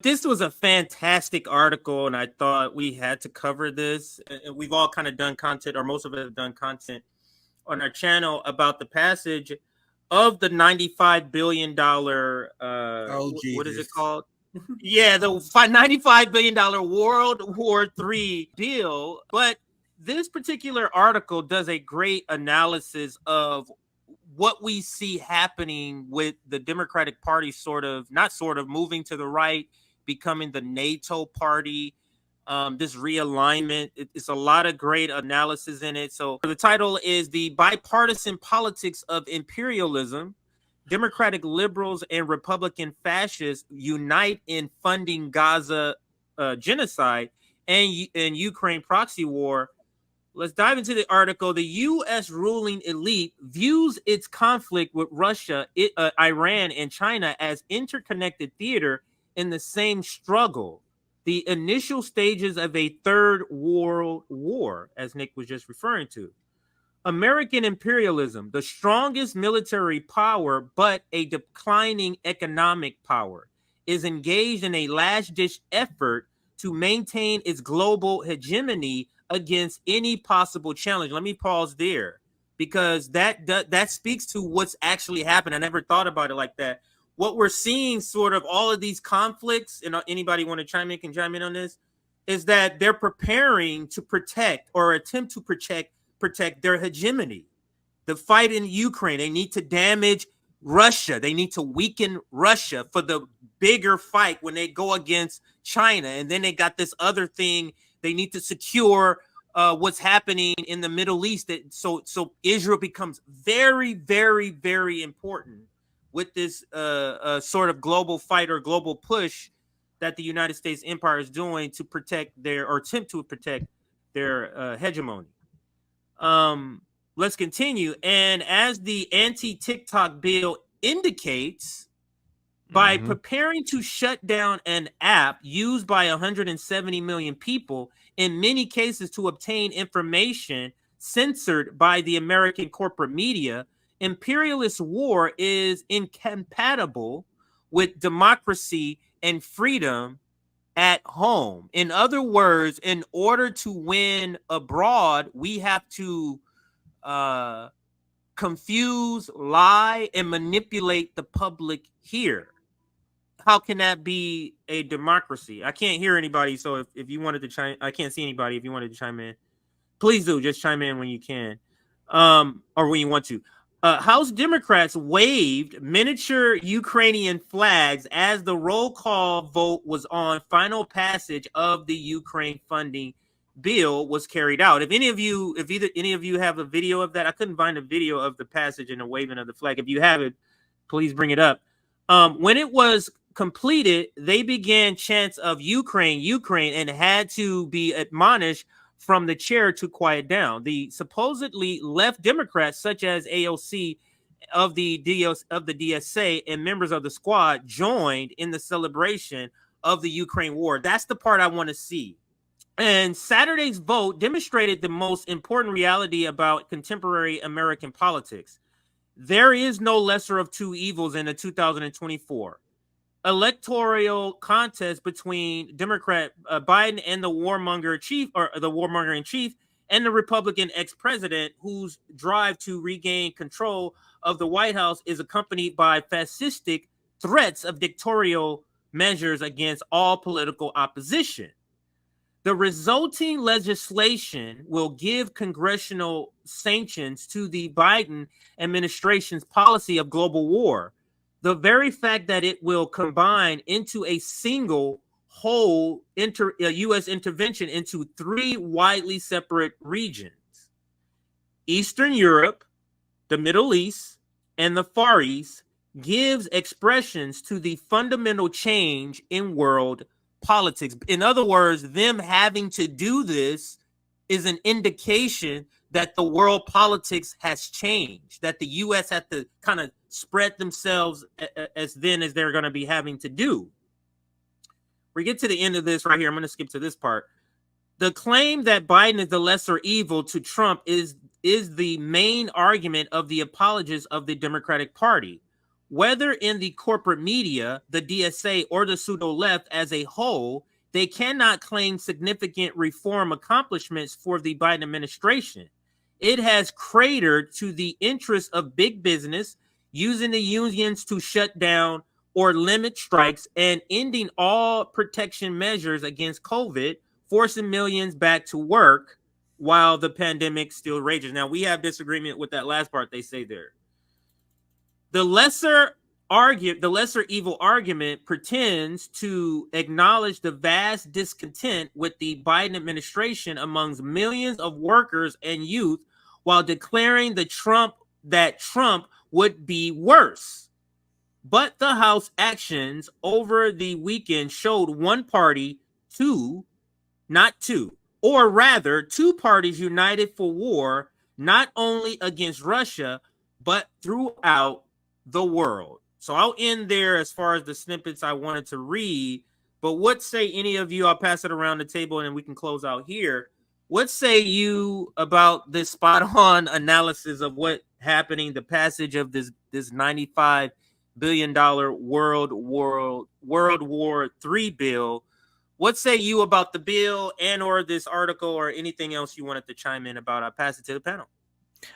this was a fantastic article, and I thought we had to cover this. And we've all kind of done content, or most of us have done content on our channel about the passage of the $95 billion, what is it called? Yeah, the $95 billion World War III bill. But this particular article does a great analysis of what we see happening with the Democratic Party not moving to the right, becoming the NATO party, this realignment. It's a lot of great analysis in it. So the title is The Bipartisan Politics of Imperialism. Democratic liberals and Republican fascists unite in funding Gaza genocide and Ukraine proxy war. Let's dive into the article. The U.S. ruling elite views its conflict with Russia, Iran, and China as interconnected theater in the same struggle. The initial stages of a third world war, as Nick was just referring to. American imperialism, the strongest military power, but a declining economic power, is engaged in a last-ditch effort to maintain its global hegemony against any possible challenge. Let me pause there, because that speaks to what's actually happened. I never thought about it like that. What we're seeing, sort of all of these conflicts, and anybody want to chime in can chime in on this, is that they're preparing to protect or attempt to protect their hegemony. The fight in Ukraine, they need to damage Russia. They need to weaken Russia for the bigger fight when they go against China. And then they got this other thing. They need to secure what's happening in the Middle East. So Israel becomes very, very, very important with this sort of global fight or global push that the United States empire is doing to protect attempt to protect their hegemony. Let's continue. And as the anti-TikTok bill indicates, by preparing to shut down an app used by 170 million people, in many cases to obtain information censored by the American corporate media, imperialist war is incompatible with democracy and freedom at home. In other words, in order to win abroad, we have to confuse, lie, and manipulate the public here. How can that be a democracy? I can't hear anybody, so if you wanted to chime, I can't see anybody. If you wanted to chime in, please do. Just chime in when you can, or when you want to. House Democrats waved miniature Ukrainian flags as the roll call vote was on final passage of the Ukraine funding bill was carried out. If any of you have a video of that, I couldn't find a video of the passage and the waving of the flag. If you have it, please bring it up. When it was completed, they began chants of Ukraine, Ukraine, and had to be admonished from the chair to quiet down. The supposedly left Democrats, such as AOC of the DSA and members of the squad, joined in the celebration of the Ukraine war. That's the part I want to see. And Saturday's vote demonstrated the most important reality about contemporary American politics. There is no lesser of two evils in the 2024 electoral contest between Democrat Biden and the warmonger in chief, and the Republican ex-president, whose drive to regain control of the White House is accompanied by fascistic threats of dictatorial measures against all political opposition. The resulting legislation will give congressional sanctions to the Biden administration's policy of global war. The very fact that it will combine into a single whole U.S. intervention into three widely separate regions: Eastern Europe, the Middle East, and the Far East, gives expressions to the fundamental change in world politics. In other words, them having to do this is an indication that the world politics has changed, that the U.S. had to kind of spread themselves as thin as they're going to be having to do. We get to the end of this right here. I'm going to skip to this part. The claim that Biden is the lesser evil to Trump is the main argument of the apologists of the Democratic Party. whether in the corporate media, the DSA, or the pseudo-left as a whole, they cannot claim significant reform accomplishments for the Biden administration. It has cratered to the interests of big business, using the unions to shut down or limit strikes, and ending all protection measures against COVID, forcing millions back to work while the pandemic still rages. Now, we have disagreement with that last part they say there. The lesser evil argument pretends to acknowledge the vast discontent with the Biden administration amongst millions of workers and youth, while declaring that Trump would be worse. But the House actions over the weekend showed one party, not two, or rather two parties united for war, not only against Russia, but throughout the world. So I'll end there as far as the snippets I wanted to read. But what say any of you? I'll pass it around the table and then we can close out here. What say you about this spot-on analysis of what happening, the passage of this $95 billion World War III bill? What say you about the bill and or this article or anything else you wanted to chime in about? I'll pass it to the panel.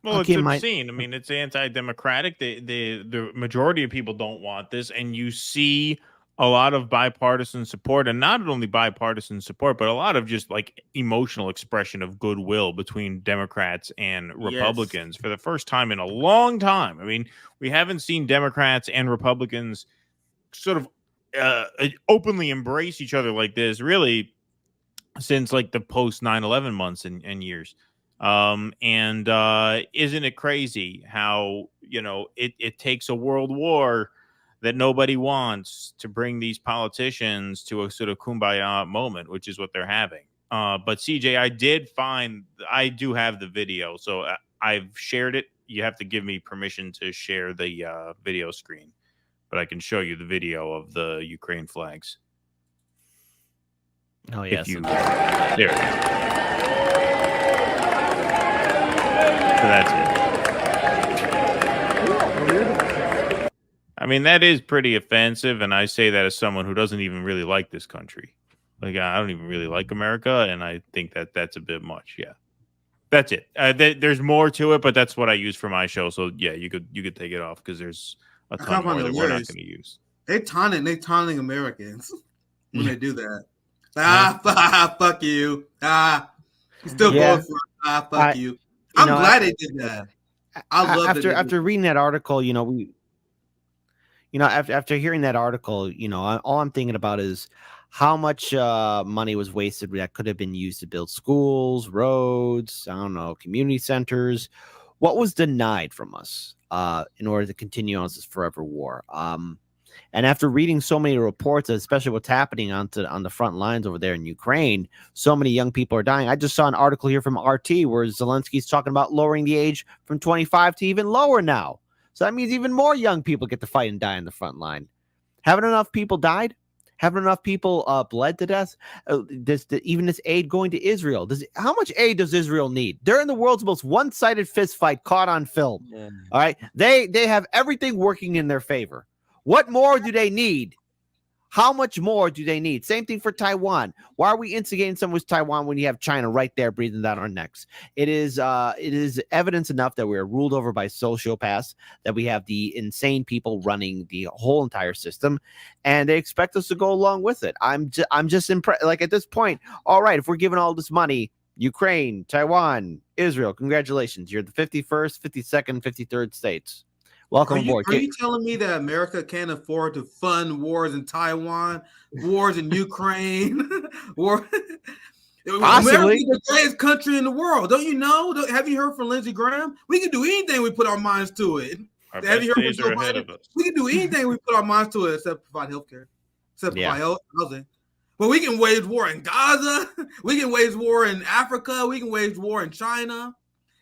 Well, okay, it's obscene. I mean, it's anti-democratic. The majority of people don't want this, and you see a lot of bipartisan support, and not only bipartisan support, but a lot of just like emotional expression of goodwill between Democrats and Republicans for the first time in a long time. I mean, we haven't seen Democrats and Republicans sort of openly embrace each other like this really since like the post 9/11 months and years. Isn't it crazy how, it takes a world war that nobody wants to bring these politicians to a sort of kumbaya moment, which is what they're having. But CJ, I do have the video, so I've shared it. You have to give me permission to share the video screen, but I can show you the video of the Ukraine flags. Oh, yes. There it is. So that's it. I mean, that is pretty offensive, and I say that as someone who doesn't even really like this country. Like, I don't even really like America, and I think that that's a bit much. Yeah, that's it. There's more to it, but that's what I use for my show. So yeah, you could take it off because there's a ton more that we're not going to use. They taunting Americans when they do that. Fuck you. You still going for it. Fuck you. I'm glad they did that. I love after reading that article, after hearing that article, all I'm thinking about is how much money was wasted that could have been used to build schools, roads, I don't know, community centers. What was denied from us in order to continue on this forever war? And after reading so many reports, especially what's happening on the front lines over there in Ukraine, so many young people are dying. I just saw an article here from RT where Zelensky's talking about lowering the age from 25 to even lower now. So that means even more young people get to fight and die on the front line. Haven't enough people died? Haven't enough people bled to death? Even this aid going to Israel? How much aid does Israel need? They're in the world's most one-sided fist fight caught on film. Yeah. All right, they have everything working in their favor. What more do they need? How much more do they need? Same thing for Taiwan. Why are we instigating someone with Taiwan when you have China right there breathing down our necks? It is evidence enough that we are ruled over by sociopaths, that we have the insane people running the whole entire system, and they expect us to go along with it. I'm just impressed. Like at this point, all right, if we're giving all this money, Ukraine, Taiwan, Israel, congratulations. You're the 51st, 52nd, 53rd states. Welcome aboard. Are you telling me that America can't afford to fund wars in Taiwan, wars in Ukraine, America's the greatest country in the world. Don't you know? Have you heard from Lindsey Graham? We can do anything we put our minds to it. Have you heard from Joe Biden? We can do anything we put our minds to it except provide healthcare, except provide housing. But we can wage war in Gaza. We can wage war in Africa. We can wage war in China.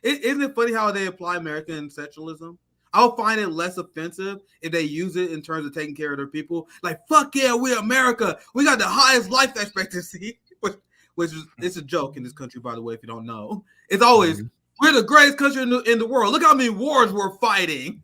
Isn't it funny how they apply American exceptionalism? I'll find it less offensive if they use it in terms of taking care of their people. Like, fuck yeah, we're America. We got the highest life expectancy, which is it's a joke in this country, by the way, if you don't know. It's always, we're the greatest country in the world. Look how many wars we're fighting.